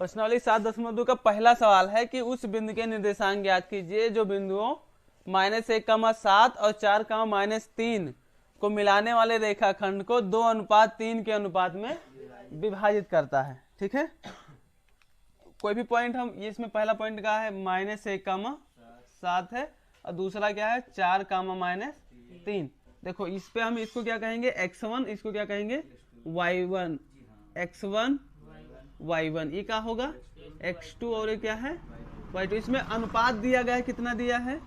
प्रश्नावली 7.2 का पहला सवाल है कि उस बिंदु के निर्देशांक ज्ञात कीजिए जो बिंदुओं -1,7 और 4, को मिलाने वाले रेखाखंड को 2:3 के अनुपात में विभाजित करता है। ठीक है, कोई भी पॉइंट हम ये इसमें पहला पॉइंट क्या है -1,7 है और दूसरा क्या है 4, -3। देखो इस पे हम इसको क्या कहेंगे x1, इसको क्या कहेंगे y1, x1 y1, ये क्या होगा x2 और ये क्या है y2। इसमें अनुपात दिया गया है, कितना दिया है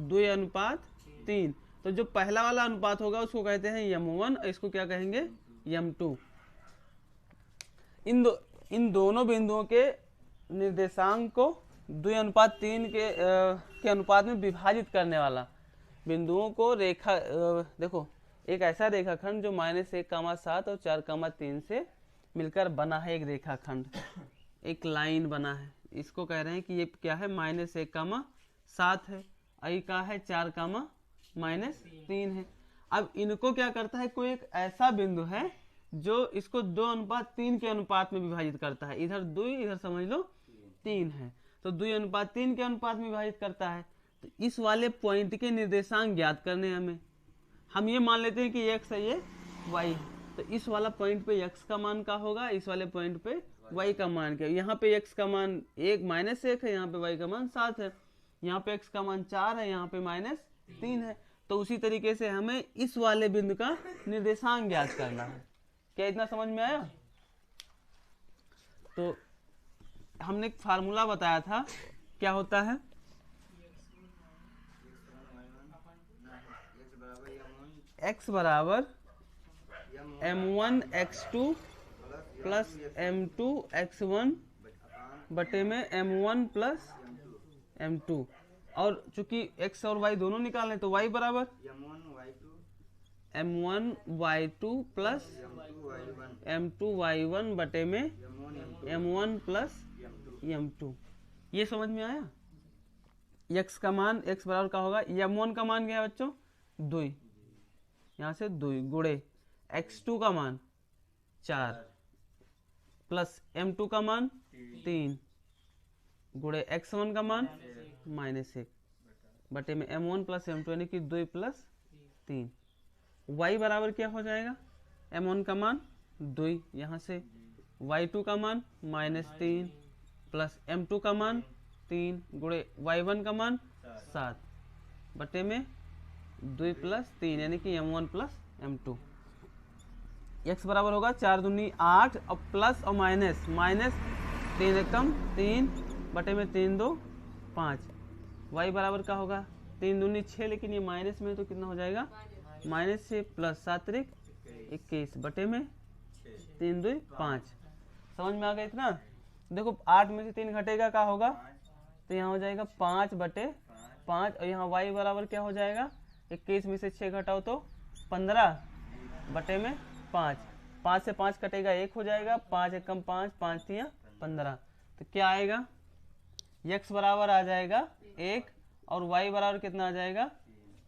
2:3। तो जो पहला वाला अनुपात होगा उसको कहते हैं m1, इसको क्या कहेंगे m2। इन दोनों बिंदुओं के निर्देशांक को 2:3 के अनुपात में विभाजित करने वाला बिंदुओं को रेखा देखो एक ऐसा रेखाखंड जो -1,7 और 4,3 से मिलकर बना है, एक रेखाखंड, एक लाइन बना है, इसको कह रहे हैं कि ये क्या है -1,7 है, आई का है 4,-3 है। अब इनको क्या करता है, कोई एक ऐसा बिंदु है जो इसको 2:3 के अनुपात में विभाजित करता है, इधर 2 इधर समझ लो 3 है, तो 2:3 के अनुपात में विभाजित करता है। तो इस वाले पॉइंट के निर्देशांक ज्ञात करने हमें, हम ये मान लेते हैं कि x है, ये y है, तो इस वाला पॉइंट पे x का मान क्या होगा, इस वाले पॉइंट पे y का मान क्या, यहाँ पे x का मान -1 है, यहाँ पे y का मान 7 है, यहाँ पे x का मान 4 है, यहाँ पे -3 है। तो उसी तरीके से हमें इस वाले बिंदु का निर्देशांक ज्ञात करना है। क्या इतना समझ में आया? तो हमने एक फार्मूला बताया था, क्या होता है x बराबर m1 x2 plus m2 x1 बटे में m1 प्लस m2, और चूंकि x और y दोनों निकालें तो y बराबर m1 y2 plus m2 y1 बटे में m1 प्लस m2। ये समझ में आया? x का मान x बराबर का होगा, m1 का मान क्या है बच्चों 2, यहाँ से 2 गुणे x2 का मान 4 प्लस m2 का मान 3 गुणे x1 का मान -1 बटे में m1 प्लस m2, यानी कि 2 प्लस 3। y बराबर क्या हो जाएगा, m1 का मान 2, यहाँ से y2 का मान -3 प्लस m2 का मान 3 गुणे y1 का मान 7 बटे में 2 प्लस 3, यानी कि m1 प्लस m2। x बराबर होगा 4 दूनी 8 और प्लस और माइनस 3 एकम 3 बटे में 3 2 5। y बराबर का होगा 3 दूनी 6, लेकिन ये माइनस में तो कितना हो जाएगा -6 प्लस 7 21 बटे में 3 2 5। समझ में आ गया इतना? देखो 8 में से 3 घटेगा क्या होगा, तो यहाँ हो जाएगा 5 बटे 5, और यहाँ y बराबर क्या हो जाएगा 21 में से 6 घटाओ तो 15 बटे में 5, 5 से 5 कटेगा 1 हो जाएगा, 5 एकम 5 5 3 15। तो क्या आएगा, x बराबर आ जाएगा 1 और y बराबर कितना आ जाएगा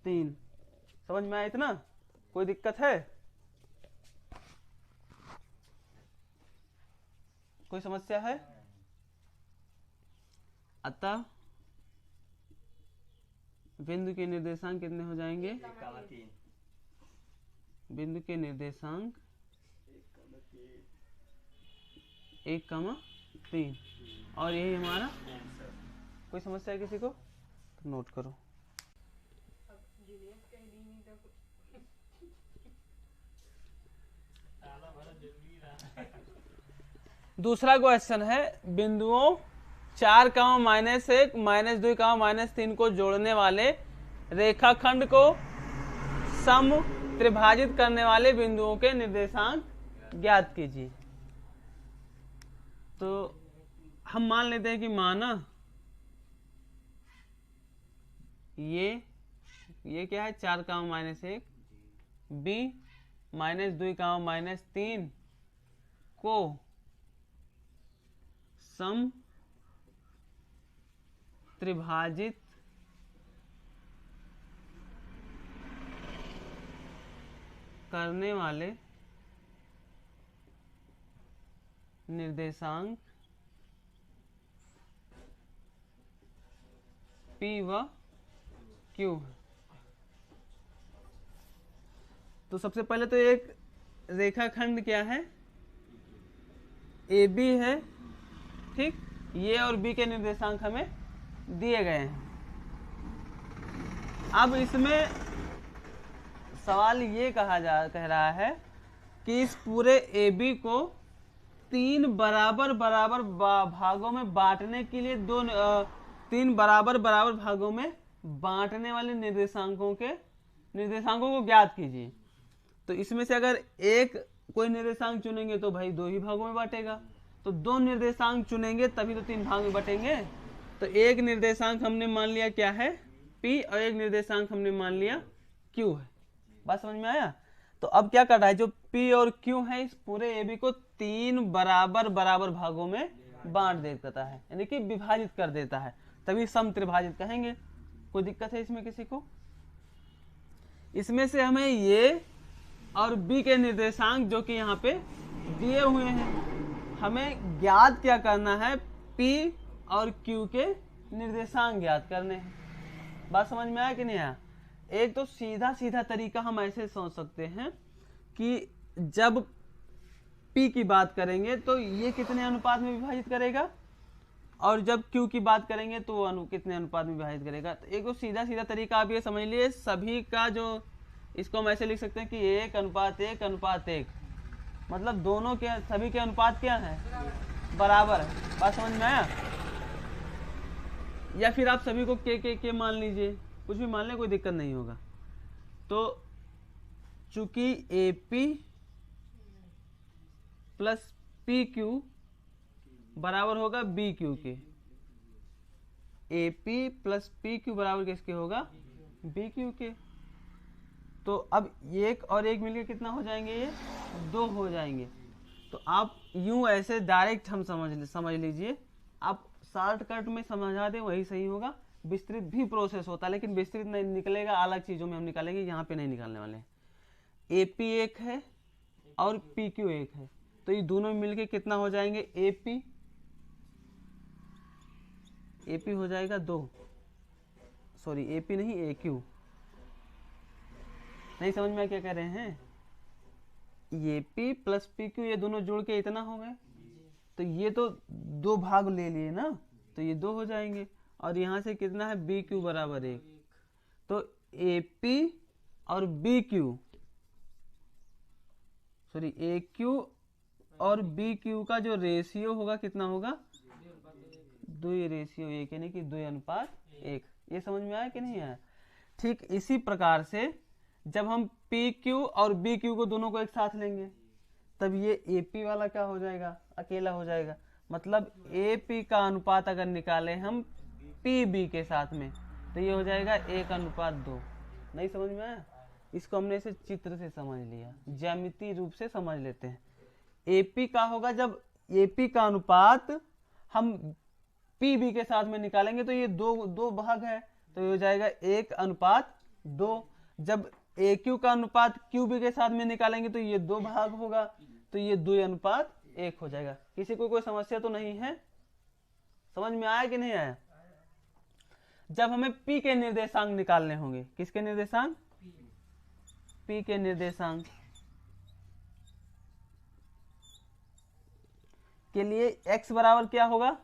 3। समझ में आया इतना? कोई दिक्कत है, कोई समस्या है? अतः बिंदु के निर्देशांक कितने हो जाएंगे, बिंदु के निर्देशांक 1,3, और यही हमारा। कोई समस्या है किसी को तो नोट करो। दूसरा क्वेश्चन है, बिंदुओं 4, -1, -2, -3 को जोड़ने वाले रेखाखंड को सम त्रिभाजित करने वाले बिंदुओं के निर्देशांक ज्ञात कीजिए। तो हम मान लेते हैं कि माना ये क्या है 4, -1, b -2, -3 को सम त्रिभाजित करने वाले निर्देशांक P व Q है। तो सबसे पहले तो एक रेखाखंड क्या है, AB है, ठीक। ये और B के निर्देशांक हमें दिए गए हैं। अब इसमें सवाल ये कह रहा है कि इस पूरे AB को 3 बराबर भागों में बांटने के लिए 3 बराबर भागों में बांटने वाले निर्देशांकों को ज्ञात कीजिए। तो इसमें से अगर एक कोई निर्देशांक चुनेंगे तो भाई 2 ही भागों में बांटेगा, तो 2 निर्देशांक चुनेंगे तभी तो 3 भाग में बटेंगे। तो एक निर्देशांक हमने मान लिया क्या है, P, और एक निर्देशांक हमने मान लिया Q है। बात समझ में आया? तो अब क्या कर रहा है, जो P और Q है इस पूरे AB को 3 बराबर भागों में बांट देता है, यानी कि विभाजित कर देता है, तभी समत्रिभाजित कहेंगे। कोई दिक्कत है इसमें किसी को? इसमें से हमें ये और B के निर्देशांक जो कि यहाँ पे दिए हुए हैं, हमें ज्ञात क्या करना है, P और Q के निर्देशांक ज्ञात करने हैं। बात समझ में आया कि नहीं आया? एक तो सीधा तरीका हम ऐसे सोच सकते हैं कि जब P की बात करेंगे तो ये कितने अनुपात में विभाजित करेगा, और जब Q की बात करेंगे तो वो कितने अनुपात में विभाजित करेगा। तो एक तो सीधा तरीका आप ये समझ लिए, सभी का जो इसको हम ऐसे लिख सकते हैं कि 1:1:1, मतलब दोनों के सभी के अनुपात क्या है, बराबर है। बात समझ में आया? या फिर आप सभी को के मान लीजिए, कुछ भी मान लें, कोई दिक्कत नहीं होगा। तो चूंकि AP प्लस PQ बराबर होगा BQ के, AP प्लस PQ बराबर किसके होगा, BQ के। तो अब एक और एक मिलकर कितना हो जाएंगे, ये 2 हो जाएंगे। तो आप यूं ऐसे डायरेक्ट हम समझ लीजिए, आप शॉर्टकट में समझा दें वही सही होगा। विस्तृत भी प्रोसेस होता है, लेकिन विस्तृत नहीं निकलेगा, अलग चीजों में हम निकालेंगे, यहाँ पे नहीं निकालने वाले हैं। AP 1 है और PQ 1 है, तो ये दोनों मिलके कितना हो जाएंगे, AP हो जाएगा 2, सॉरी AP नहीं AQ, नहीं समझ में क्या कह रहे हैं, AP प्लस PQ ये दोनों जोड़ के इतना हो गए, तो ये तो 2 भाग ले लिए ना, तो ये 2 हो जाएंगे। और यहाँ से कितना है, BQ बराबर 1, तो AP और BQ, सॉरी AQ और BQ का जो रेशियो होगा कितना होगा, 2:1, यानी कि 2:1। ये समझ में आया कि नहीं आया? ठीक इसी प्रकार से जब हम PQ और BQ को दोनों को एक साथ लेंगे तब ये AP वाला क्या हो जाएगा, अकेला हो जाएगा। मतलब AP का अनुपात अगर निकाले हम PB के साथ में तो ये हो जाएगा 1:2। नहीं समझ में आया? इसको हमने इसे चित्र से समझ लिया, ज्यामितीय रूप से समझ लेते हैं। AP का होगा जब AP का अनुपात हम PB के साथ में निकालेंगे तो ये दो भाग है, तो ये हो जाएगा 1:2। जब AQ का अनुपात QB के साथ में निकालेंगे तो ये 2 भाग होगा, तो ये 2:1 हो जाएगा। किसी को कोई समस्या तो नहीं है? समझ में आया कि नहीं आया? जब हमें P के निर्देशांक निकालने होंगे, किसके निर्देशांक, P के निर्देशांक के लिए x बराबर क्या होगा,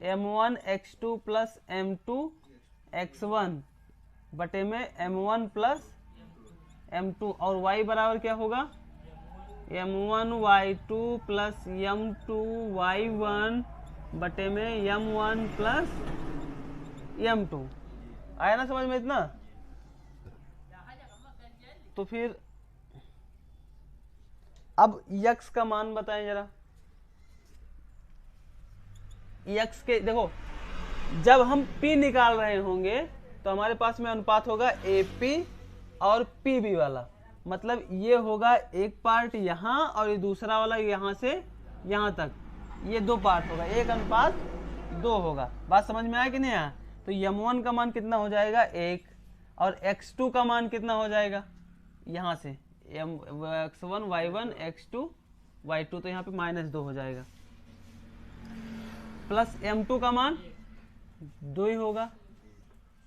m1 x2 plus m2 x1 बटे में m1 प्लस m2, और y बराबर क्या होगा, m1 y2 plus m2 y1 बटे में m1 प्लस m2। आया ना समझ में इतना? तो फिर अब x का मान बताएं जरा। x के देखो, जब हम P निकाल रहे होंगे तो हमारे पास में अनुपात होगा AP और PB वाला, मतलब ये होगा एक पार्ट यहाँ और ये दूसरा वाला यहाँ से यहाँ तक, ये 2 पार्ट होगा, 1:2 होगा। बात समझ में आया कि नहीं आया? तो m1 का मान कितना हो जाएगा 1, और x2 का मान कितना हो जाएगा, यहाँ से x1 y1 x2 y2 तो यहाँ पे -2 हो जाएगा, प्लस m2 का मान 2 ही होगा,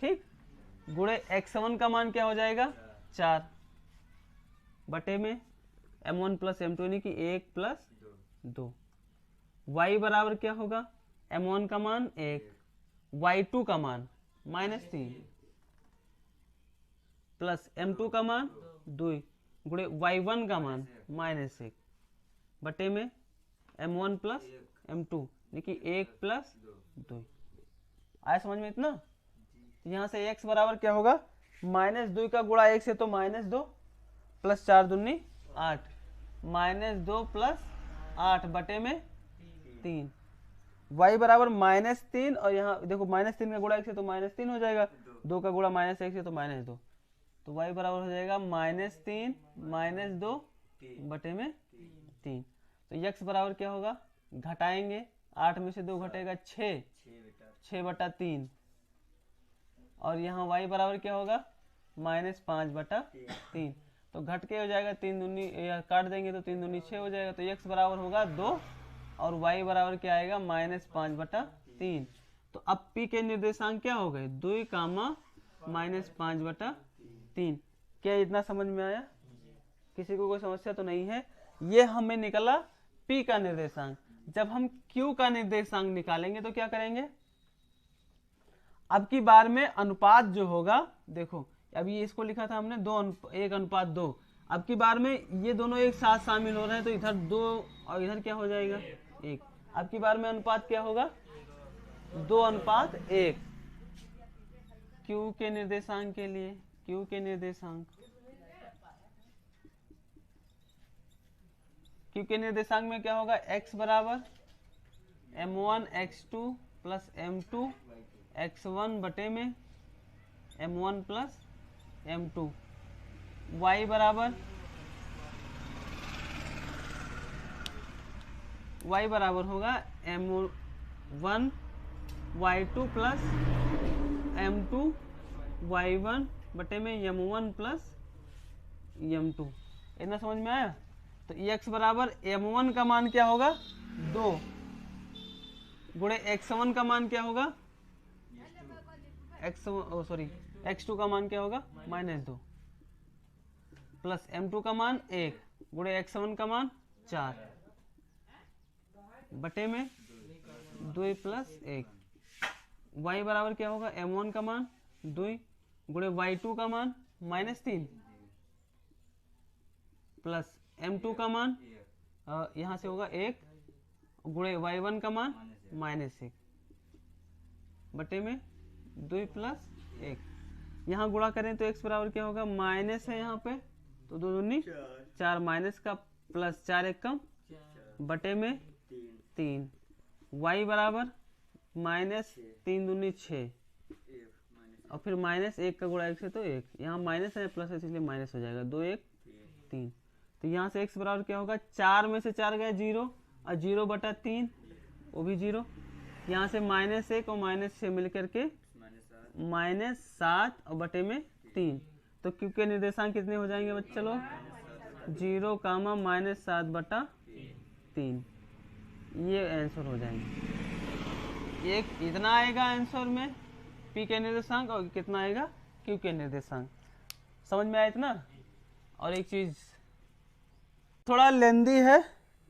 ठीक, गुणे x1 का मान क्या हो जाएगा 4 बटे में m1 प्लस m2 यानी कि 1 प्लस 2। y बराबर क्या होगा, m1 का मान 1, y2 का मान -3 प्लस m2 का मान 2 गुणे y1 का मान -1 बटे में m1 प्लस m2 यानी कि 1 प्लस 2। आया समझ में इतना? यहाँ से x बराबर क्या होगा, -2 का गुणा 1 से तो -2 प्लस 4 दूनी 8, -2 प्लस 8 बटे में 3। y बराबर -3 और यहाँ देखो -3 का गुणा 1 से तो -3 हो जाएगा, 2 का गुणा -1 से तो -2, तो y बराबर हो जाएगा -3 -2 बटे में 3। तो x बराबर क्या होगा, घटाएंगे 8 में से 2 घटेगा 6 बटा 3 और यहाँ y बराबर क्या होगा -5 बटा 3, तो घट के हो जाएगा 3 दूनी, काट देंगे तो 3 दूनी 6 हो जाएगा, तो x बराबर होगा 2 और y बराबर क्या आएगा -5 बटा 3। तो अब p के निर्देशांक क्या हो गए 2 कामा -5 बटा 3। क्या इतना समझ में आया? किसी को कोई समस्या तो नहीं है? ये हमें निकला p का निर्देशांक। जब हम q का निर्देशांक निकालेंगे तो क्या करेंगे, अब की बार में अनुपात जो होगा, देखो अभी इसको लिखा था हमने 1:2, अब की बार में ये दोनों एक साथ शामिल हो रहे हैं तो इधर 2 और इधर क्या हो जाएगा 1। अब की बार में अनुपात क्या होगा 2:1। q के निर्देशांक के लिए, q के निर्देशांक, q के निर्देशांक में क्या होगा, x बराबर m1 x2 plus m2 x1 बटे में m1 प्लस m2। y बराबर होगा m1 y2 plus m2 y1 बटे में m1 प्लस m2। इतना समझ में आया? तो x बराबर m1 का मान क्या होगा 2 गुणे x1 का मान क्या होगा x2 का मान क्या होगा -2 प्लस m2 का मान 1 गुणे x1 का मान 4 बटे में 2 प्लस 1। y बराबर क्या होगा m1 का मान 2 गुणे y2 का मान -3 प्लस m2 का मान यहाँ से होगा 1 गुणे y1 का मान -1 बटे में 2 प्लस 1। यहाँ गुणा करें तो x बराबर क्या होगा, माइनस है यहाँ पे तो 2 दूनी 4 माइनस का प्लस 4 1 कम बटे में 3। y बराबर -3 दूनी 6 और फिर -1 का गुणा 1 से तो 1, यहाँ माइनस है प्लस है इसलिए माइनस हो जाएगा, 2 1 3। तो यहाँ से x बराबर क्या होगा, 4 में से 4 गया 0 और 0 बटा 3 वो भी 0, यहाँ से -1 और -6 मिल करके -7 और बटे में 3। तो q के निर्देशांक कितने हो जाएंगे बच्चे लोग, 0 कामा -7 बटा 3। ये आंसर हो जाएंगे। एक इतना आएगा आंसर में p के निर्देशांक और कितना आएगा q के निर्देशांक। समझ में आया इतना? और एक चीज थोड़ा लेंदी है,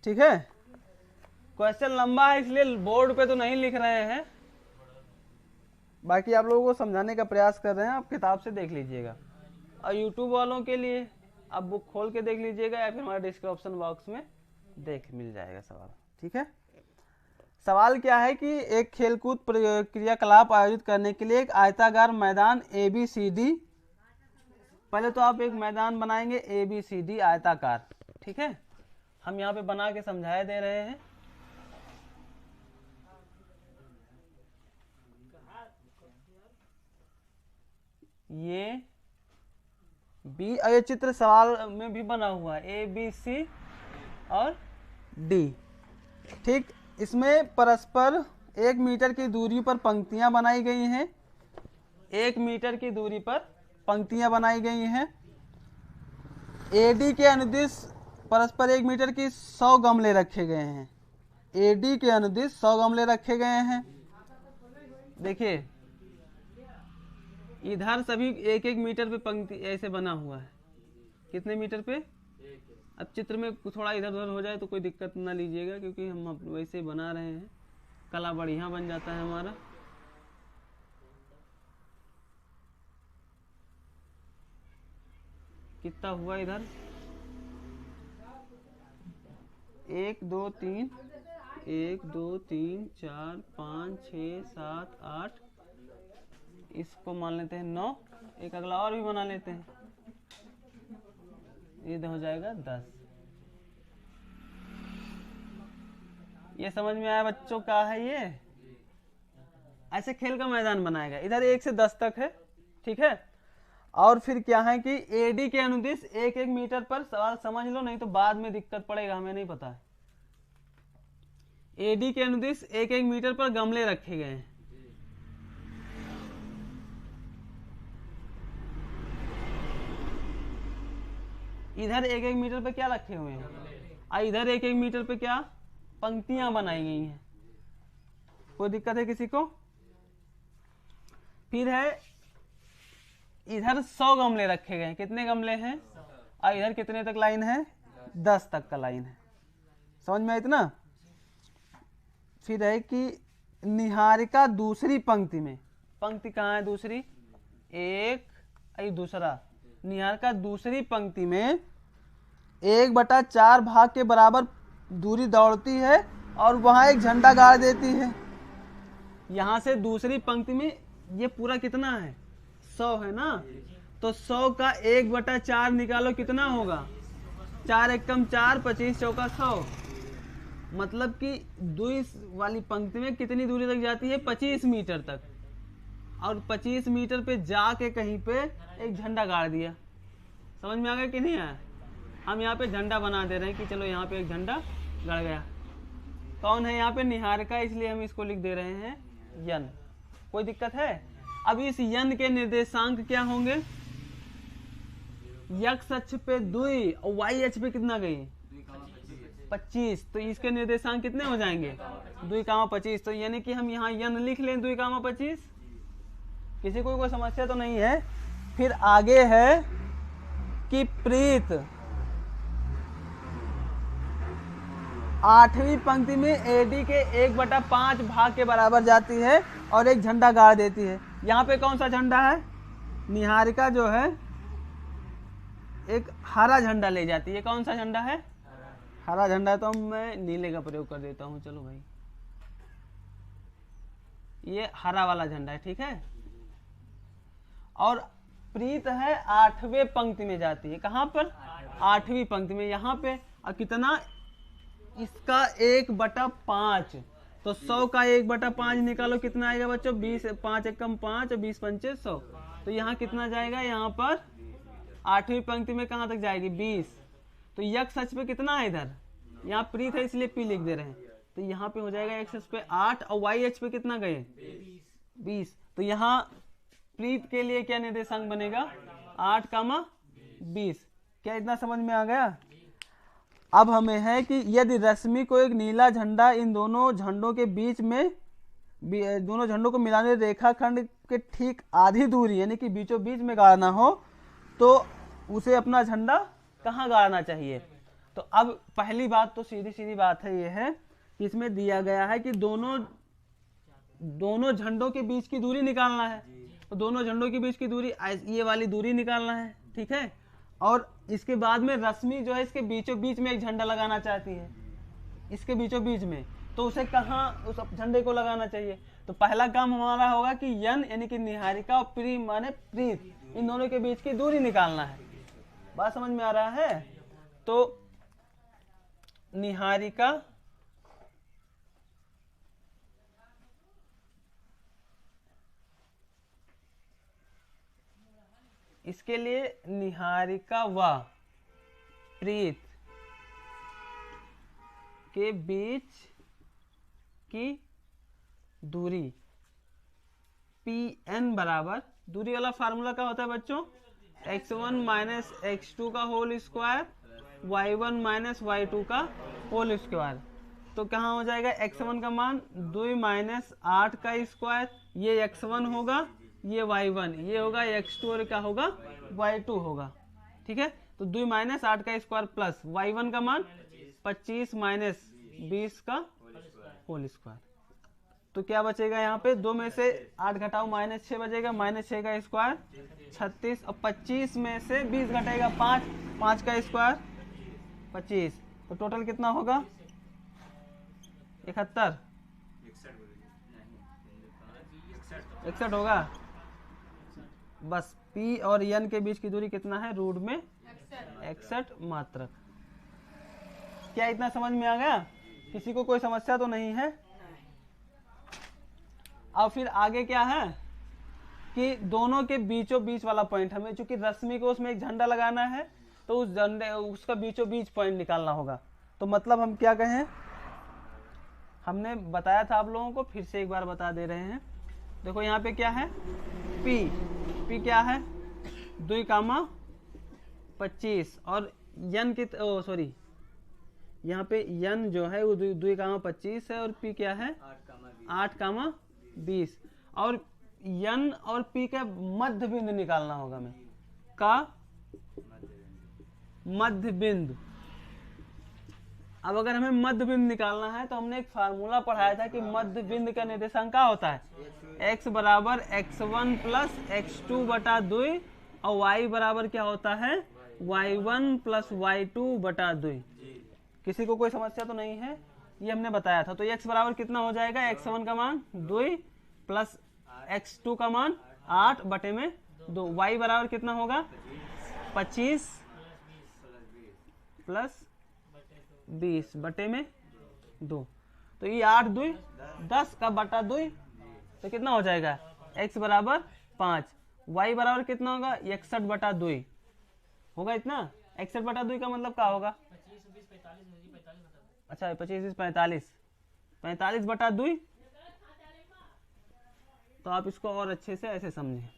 ठीक है, क्वेश्चन लंबा है इसलिए बोर्ड पे तो नहीं लिख रहे हैं, बाकी आप लोगों को समझाने का प्रयास कर रहे हैं, आप किताब से देख लीजिएगा। और यूट्यूब वालों के लिए आप बुक खोल के देख लीजिएगा या फिर हमारे डिस्क्रिप्शन बॉक्स में मिल जाएगा सवाल, ठीक है। सवाल क्या है कि एक खेलकूद क्रियाकलाप आयोजित करने के लिए एक आयताकार मैदान ABCD, पहले तो आप एक मैदान बनाएंगे ABCD आयताकार, ठीक है, हम यहाँ पे बना के समझाए दे रहे हैं। ये B और ये चित्र सवाल में भी बना हुआ है ABC और D, ठीक। इसमें परस्पर 1 मीटर की दूरी पर पंक्तियां बनाई गई हैं, 1 मीटर की दूरी पर पंक्तियां बनाई गई हैं। AD के अनुदिश परस्पर 1 मीटर की 100 गमले रखे गए हैं। एडी के अनुदिश 100 गमले रखे गए हैं। देखिए इधर सभी 1-1 मीटर पे पंक्ति ऐसे बना हुआ है। कितने मीटर पे? अब चित्र में थोड़ा इधर उधर हो जाए तो कोई दिक्कत ना लीजिएगा, क्योंकि हम वैसे बना रहे हैं, कला बढ़िया बन जाता है हमारा। कितना हुआ इधर? 1 2 3 1 2 3 4 5 6 7 8, इसको मान लेते हैं 9। एक अगला और भी बना लेते हैं, ये हो जाएगा 10। ये समझ में आया बच्चों? क्या है ये? ऐसे खेल का मैदान बनाएगा। इधर 1 से 10 तक है, ठीक है। और फिर क्या है कि एडी के अनुदिश 1-1 मीटर पर, सवाल समझ लो नहीं तो बाद में दिक्कत पड़ेगा, हमें नहीं पता है। एडी के अनुदिश 1-1 मीटर पर गमले रखे गए हैं। इधर 1-1 मीटर पे क्या रखे हुए हैं, और इधर 1-1 मीटर पे क्या पंक्तियां बनाई गई हैं। कोई दिक्कत है किसी को? फिर है इधर 100 गमले रखे गए हैं। कितने गमले हैं? और इधर कितने तक लाइन है? 10 तक का लाइन है। समझ में इतना? फिर है कि निहारिका दूसरी पंक्ति में, पंक्ति कहाँ है दूसरी? 1 दूसरा, निहारिका दूसरी पंक्ति में 1/4 भाग के बराबर दूरी दौड़ती है और वहां एक झंडा गाड़ देती है। यहां से दूसरी पंक्ति में ये पूरा कितना है? 100 है ना, तो 100 का 1/4 निकालो, कितना होगा? 4 एकम 4, 25 चौका 100। मतलब कि दुई वाली पंक्ति में कितनी दूरी तक जाती है? 25 मीटर तक। और 25 मीटर पे जाके कहीं पे एक झंडा गाड़ दिया। समझ में आ गया कि नहीं आया? हम यहाँ पे झंडा बना दे रहे हैं कि चलो यहाँ पे एक झंडा गड़ गया। कौन है यहाँ पे? निहारिका, इसलिए हम इसको लिख दे रहे हैं यन। कोई दिक्कत है? अब इस यन के निर्देशांक क्या होंगे? एक्स अक्ष पे 2 और वाई अक्ष पे कितना गई? 25। तो इसके निर्देशांक कितने हो जाएंगे? 2, 25। तो यानी कि हम यहाँ यन लिख लें 2, 25। किसी को कोई समस्या तो नहीं है? फिर आगे है कि प्रीत 8वीं पंक्ति में एडी के 1/5 भाग के बराबर जाती है और एक झंडा गाड़ देती है। यहाँ पे कौन सा झंडा है? निहारिका जो है एक हरा झंडा ले जाती है। कौन सा झंडा है? हरा झंडा। तो मैं नीले का प्रयोग कर देता हूँ, चलो भाई, ये हरा वाला झंडा है, ठीक है। और प्रीत है 8वें पंक्ति में जाती है। कहाँ पर? 8वीं पंक्ति में। यहाँ पे और कितना? इसका 1/5। तो 100 का 1/5 निकालो, कितना आएगा बच्चों? 20। 5 एकम 5 और 20 पंचे 100। तो यहाँ कितना जाएगा? यहाँ पर 8वीं पंक्ति में कहाँ तक जाएगी? 20। तो यक्स अक्ष पे कितना है? इधर यहाँ प्रीत है इसलिए पी लिख दे रहे हैं। तो यहाँ पे हो जाएगा एक्स अक्ष पे 8 और वाई अक्ष पे कितना गए? 20। तो यहाँ प्रीत के लिए क्या निर्देशांक बनेगा? 8, 20। क्या इतना समझ में आ गया? अब हमें है कि यदि रश्मि को एक नीला झंडा इन दोनों झंडों के बीच में, दोनों झंडों को मिलाने रेखाखंड के ठीक आधी दूरी यानी कि बीचों बीच में गाड़ना हो, तो उसे अपना झंडा कहाँ गाड़ना चाहिए? तो अब पहली बात तो सीधी सीधी बात है, ये है कि इसमें दिया गया है कि दोनों झंडों के बीच की दूरी निकालना है। तो दोनों झंडों के बीच की दूरी ये वाली दूरी निकालना है, ठीक है। और इसके बाद में रश्मि जो है इसके बीचों बीच में एक झंडा लगाना चाहती है, इसके बीचों बीच में, तो उसे कहाँ उस झंडे को लगाना चाहिए? तो पहला काम हमारा होगा कि यन यानी कि निहारिका और प्री माने प्रीत, इन दोनों के बीच की दूरी निकालना है। बात समझ में आ रहा है? तो निहारिका इसके लिए निहारिका व प्रीत के बीच की दूरी Pn बराबर, दूरी वाला फार्मूला क्या होता है बच्चों? x1 - x2 का whole square y1 minus y2 का होल स्क्वायर। तो कहाँ हो जाएगा x1 का मान 2 माइनस 8 का स्क्वायर, ये x1 होगा, ये y1, ये होगा x2 और क्या होगा y2 होगा। ठीक है, तो 2 माइनस 8 का स्क्वायर प्लस y1 का मान 25 माइनस 20 का होल स्क्वायर। तो क्या बचेगा यहाँ पे, 2 में से 8 घटाओ माइनस 6 बचेगा, माइनस 6 का स्क्वायर 36 और 25 में से 20 घटेगा 5, 5 का स्क्वायर 25, तो टोटल कितना होगा 71, 61 होगा। बस P और N के बीच की दूरी कितना है, रूट में 61 मात्रक। क्या इतना समझ में आ गया? किसी को कोई समस्या तो नहीं है? अब फिर आगे क्या है कि दोनों के बीचों बीच वाला पॉइंट, हमें चूंकि रश्मि को उसमें एक झंडा लगाना है तो उस झंडे उसका बीचों बीच पॉइंट निकालना होगा। तो मतलब हम क्या कहें, हमने बताया था आप लोगों को, फिर से एक बार बता दे रहे हैं। देखो यहाँ पे क्या है, P क्या है 2 कामा 25 और N की सॉरी यहाँ पे N जो है वो 2 कामा 25 है और P क्या है 8 कामा 20 और N और P का मध्य बिंदु निकालना होगा हमें, का मध्य बिंदु। अब अगर हमें मध्य बिंदु निकालना है तो हमने एक फार्मूला पढ़ाया था कि मध्य बिंदु का निर्देशांक क्या होता है, x बराबर x1 प्लस x2 बटा 2 और y बराबर क्या होता है y1 प्लस y2 बटा 2। किसी को कोई समस्या तो नहीं है? ये हमने बताया था। तो x बराबर कितना हो जाएगा, x1 का मान 2 प्लस x2 का मान 8 बटे में 2, y बराबर कितना होगा 25 प्लस 20 बटे में 2। तो ये 8 2 10 का बटा 2, तो कितना हो जाएगा x बराबर 5, y बराबर कितना होगा 61 बटा 2 होगा। इतना 61 बटा 2 का मतलब क्या होगा, अच्छा 25 45, 45 बटा 2। तो आप इसको और अच्छे से ऐसे समझें,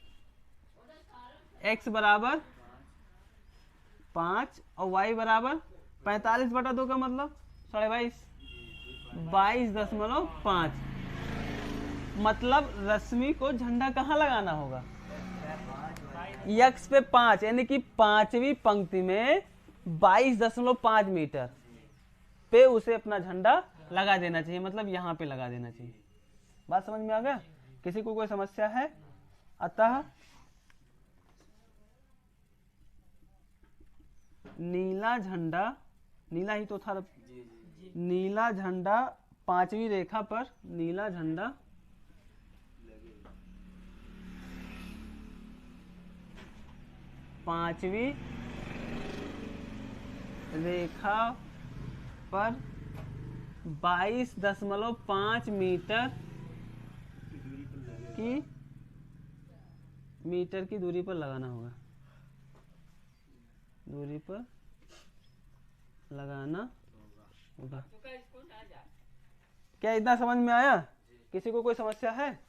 x बराबर 5 और y बराबर 45 बटा 2 का मतलब 22.5, मतलब रश्मि को झंडा कहाँ लगाना होगा, x पे 5, यानी कि 5वीं पंक्ति में 22.5 मीटर पे उसे अपना झंडा लगा देना चाहिए, मतलब यहाँ पे लगा देना चाहिए। बात समझ में आ गया? किसी को कोई समस्या है? अतः नीला झंडा, नीला ही तो था, नीला झंडा 5वीं रेखा पर, नीला झंडा पांचवी रेखा पर 22.5 मीटर की दूरी पर लगाना होगा, दूरी पर लगाना होगा। क्या इतना समझ में आया? किसी को कोई समस्या है?